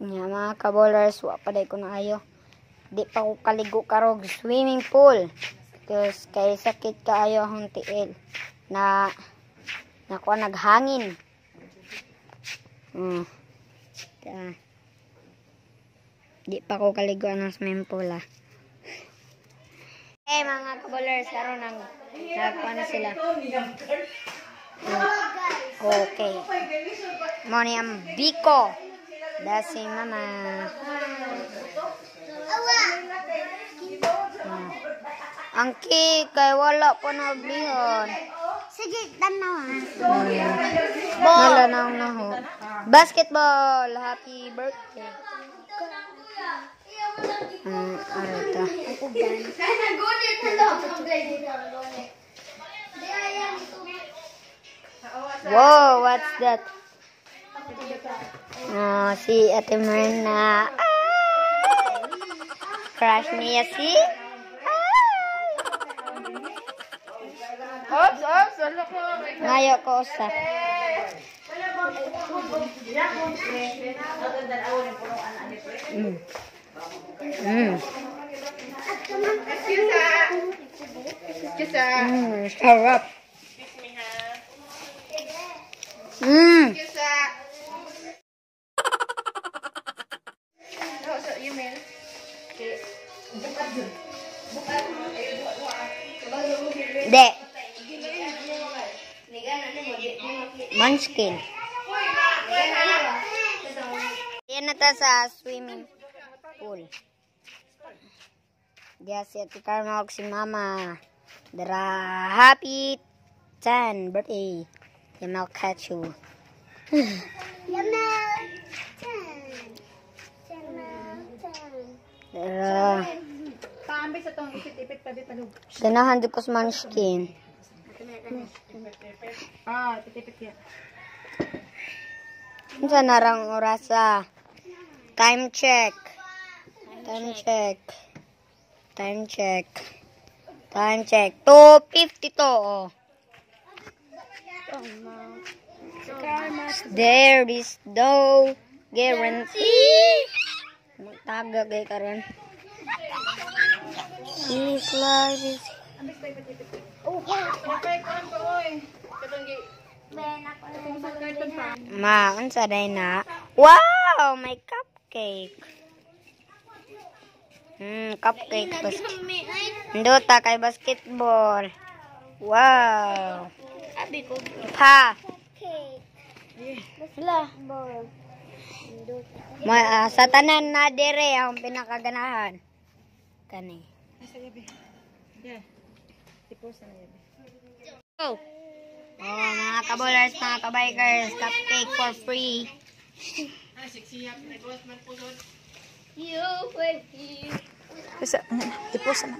Nya mga kabolers, wa pa day ko na ayo. Di pa ko kaligo karog swimming pool. Because kay sakit kaayo akong tiil na nakuha naghangin. Di pa ko kaligo ng swimming pool mga kabolers, karon nang nagkuha na sila. Okay. Moni ang biko. Dasi mama. Ang cake kay wala pa nablihon. Sige, tanaw. Wala na ang naho. Basketball. Happy birthday. Arita. Wow, what's that? Si Ate Myrna. Crush niya si? Ngayo ko sa. Sarap. De. Munchkin. Yan na ta sa swimming pool. Diya si Ate Karma o si Mama. Dara happy 10 birthday. Yamal catch you. Dara. Paambi sa tong ipit-ipit palug. Danahan di ko sa munchkin. Ipit-ipit yan. Unsa narang orasa? Time check. Time check. Time check. Time check. 2:52. There is no guarantee. Magtaga gay karon. This life is Ma, unsa day na? Wow, may cupcake. Cupcake Ndota kay basketball. Wow. Abi ko. Pa. Hala. Sa tanan na dire ang pinakaganahan. Kani. Go. Mga kabolers, mga kabikers, cupcake for free. Ipos na.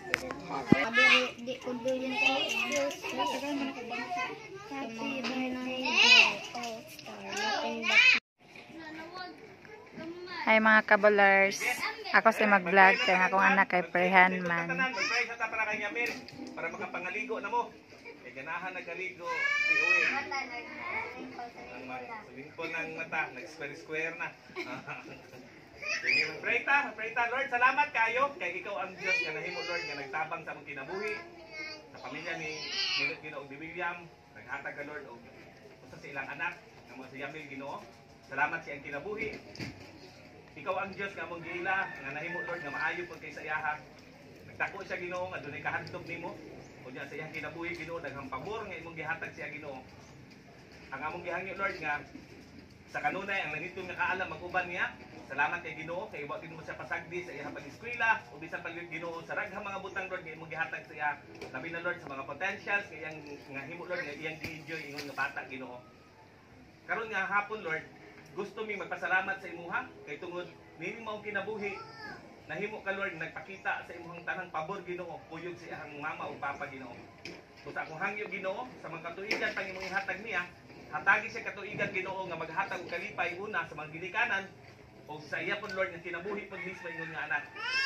Hi mga kabolers. Ako si mag-vlog kay akong anak kay Perhan man. Para makapangaligo na mo. Kay ganahan nagaligo si Uwe. Swimming pool ng mata, nag-square na. Prayta, Lord, salamat kayo kay ikaw ang Diyos nga nahimo Lord nga nagtabang sa among kinabuhi. Sa pamilya ni Ginoong Di William, naghatag ka Lord og usa sa ilang anak nga mo si Yamil Ginoo. Salamat sa iyang kinabuhi. Ikaw ang Diyos nga among giila nga nahimo Lord nga maayo pud kay sa iyaha. Nagtako siya Ginoo nga dunay kahadlok nimo. Unya sa iyang kinabuhi Ginoo daghang pabor nga imong gihatag siya Ginoo. Ang among gihangyo Lord nga sa kanunay ang langitong nga kaalam mag-uban niya. Salamat kay Ginoo kay wa mo siya pasagdi sa iyang pag-eskwela o bisan pa Ginoo sa raghang mga butang Lord nga imong gihatag sa iya. Labi na Lord sa mga potentials kay iyang nga himo Lord nga iyang gi-enjoy ingon nga bata Ginoo. Karon nga hapon Lord, gusto mi magpasalamat sa imuha kay tungod nini mao kinabuhi. Nahimo ka Lord nagpakita sa imong tanang pabor Ginoo, puyog sa iyang mama o papa Ginoo. Busa akong hangyo Ginoo sa mga katuigan pang imong ihatag niya, hatagi siya katuigan Ginoo nga maghatag og kalipay una sa mga ginikanan o sa iya pun Lord nga kinabuhi pud mismo ingon nga anak.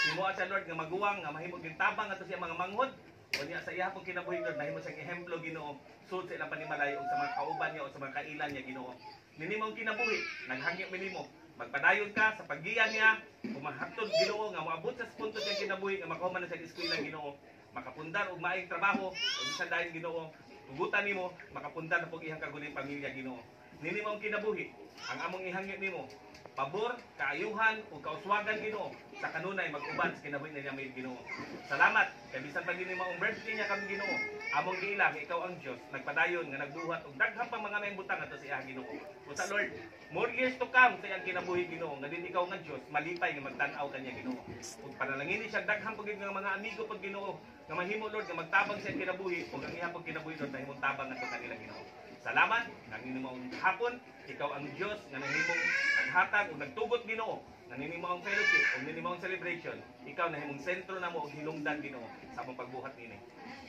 Himuha sa Lord nga maguwang nga mahimo gintabang ato siya mga manghod. O niya sa iya pun kinabuhi Lord nahimo siyang ehemplo Ginoo sud sa ilang panimalay o sa mga kauban niya o sa mga kailan niya Ginoo. Nini mao kinabuhi, naghangyo mi nimo magpadayon ka sa paggiya niya, kumahatod Ginoo nga moabot sa punto sa kinabuhi nga makahuman na sa eskwela Ginoo, makapundar og maayong trabaho, ug bisan dayon Ginoo, tugutan nimo makapundar na pug ihang kaguling pamilya Ginoo. Nini mo ang kinabuhi, ang among ihangyo nimo, pabor, kaayuhan ug kauswagan Ginoo sa kanunay mag-uban sa kinabuhi niya may Ginoo. Salamat kay bisan pa gini maong birthday niya kami Ginoo. Among giila nga ikaw ang Dios nagpadayon nga nagbuhat og daghang pa mga nahimbutang ato sa iya Ginoo. Usa Lord, more years to come sa iyang kinabuhi Ginoo nga din ikaw nga Dios malipay nga magtan-aw kanya Ginoo. Ug panalangin ni siya daghang pagid nga mga amigo pag Ginoo nga mahimo Lord nga magtabang sa iyang kinabuhi ug ang iya pag kinabuhi Lord mahimong tabang ato kanila Ginoo. Salamat nga nimong hapon ikaw ang Dios nga nahimong naghatag ug nagtugot Ginoo nga nimong ang fellowship ug nimong ang celebration. Ikaw nahimong sentro namo ug hinungdan Ginoo sa among pagbuhat nini.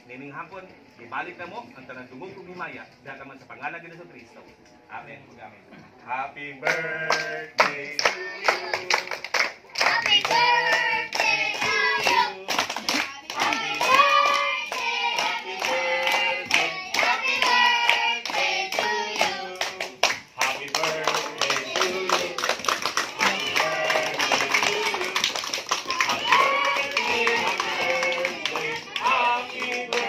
Nining hapon ibalik namo ang tanang dungog ug himaya diha man sa pangalan ni Kristo. Amen. Amen. Happy birthday to you. Happy birthday to you. Happy birthday. Happy birthday. Happy birthday to you. Happy birthday to you. Happy birthday to you. Happy birthday. Happy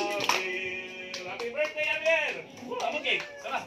birthday. Happy birthday, Abel. Okay, tara.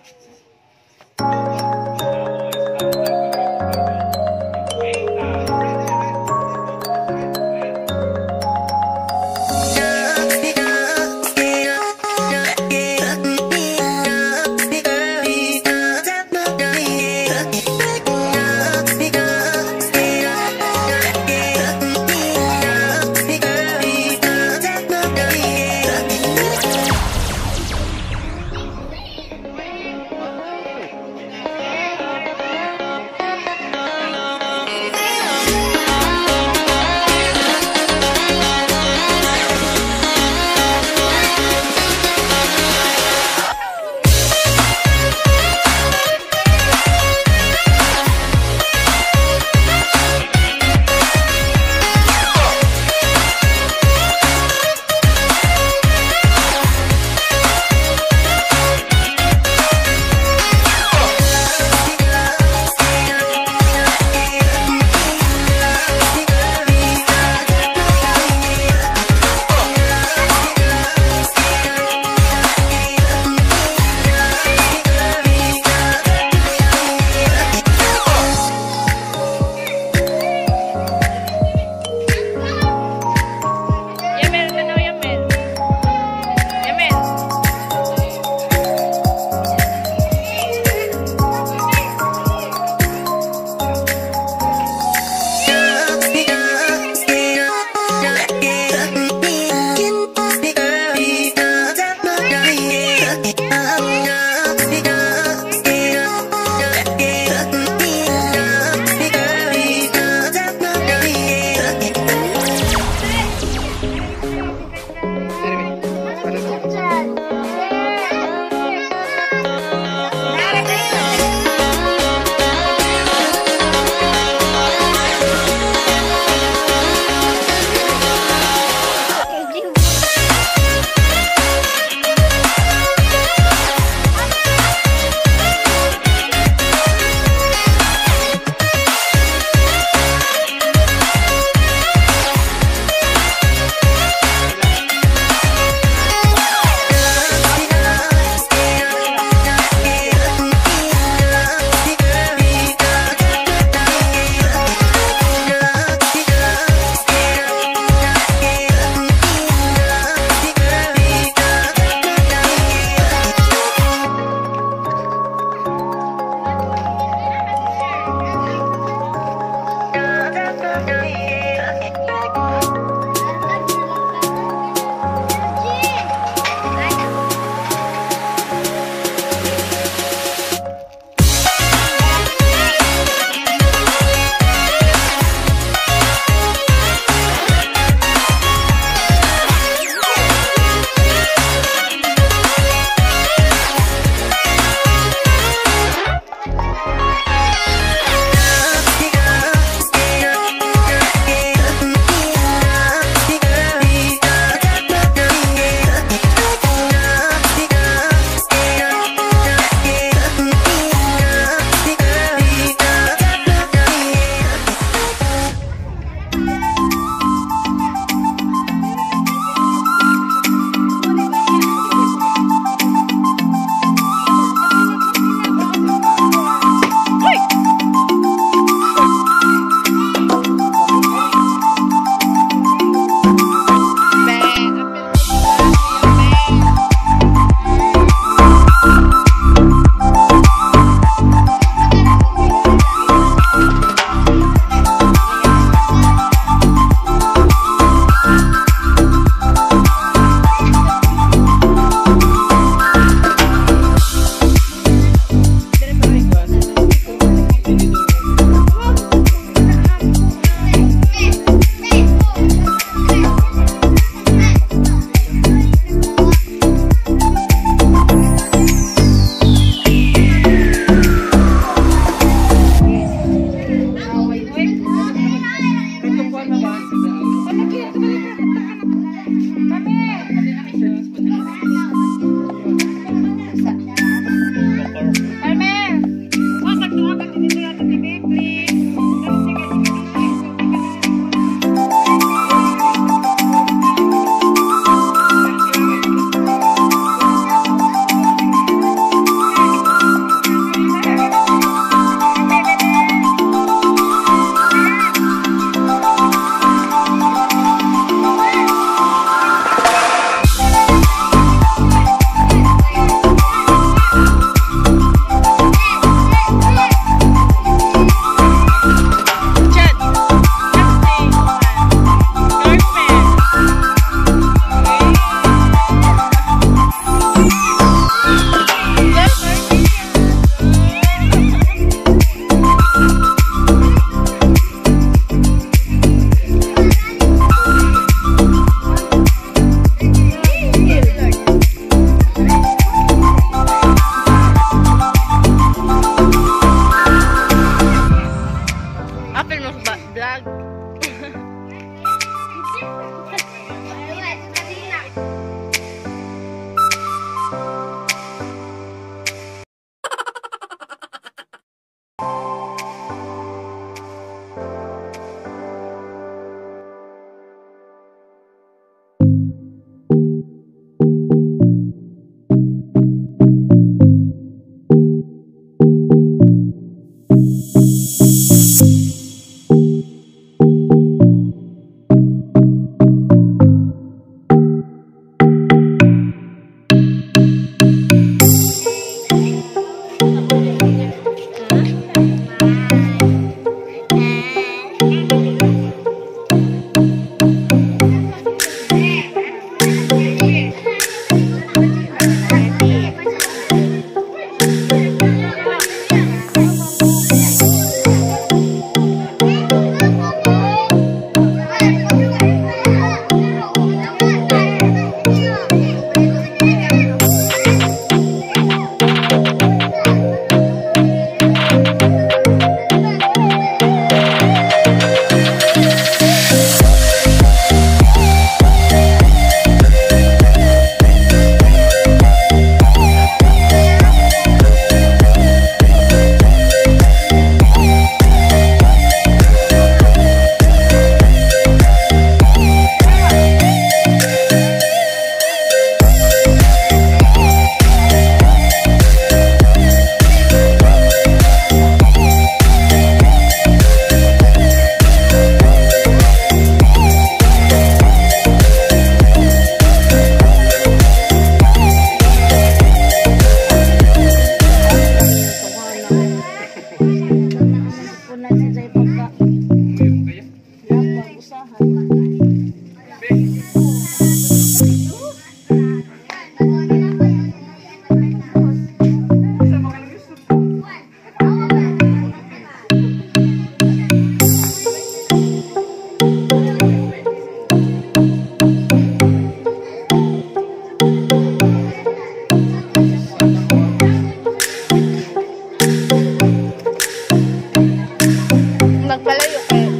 Magpalayo kayo.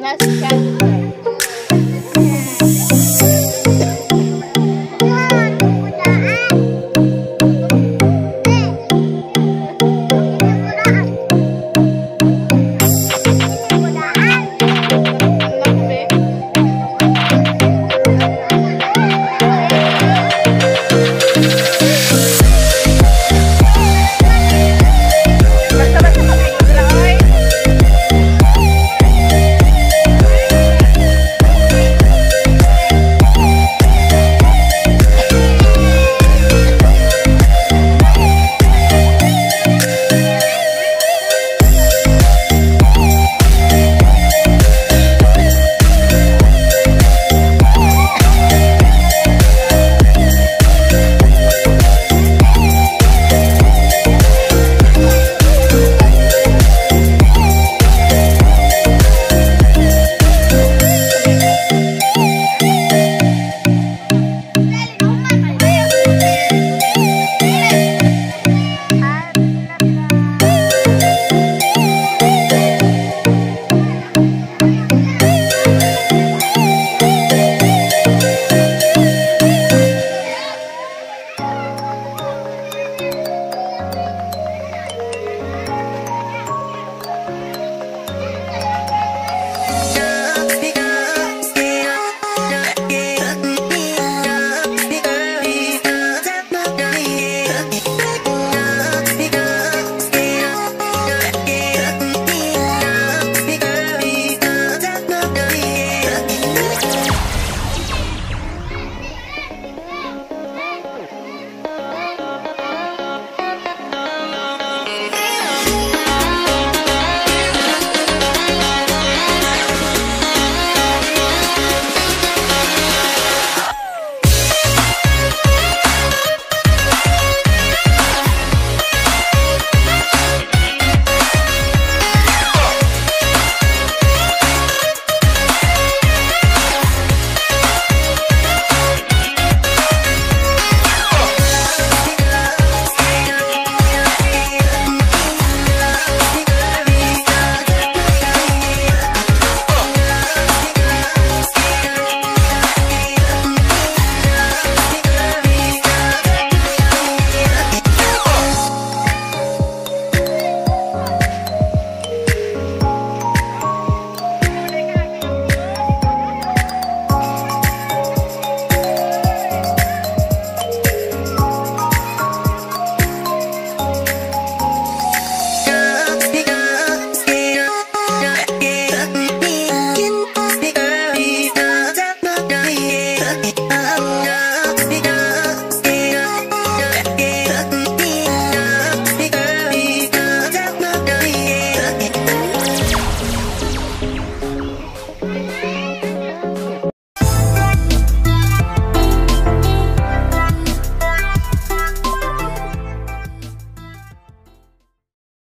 Nas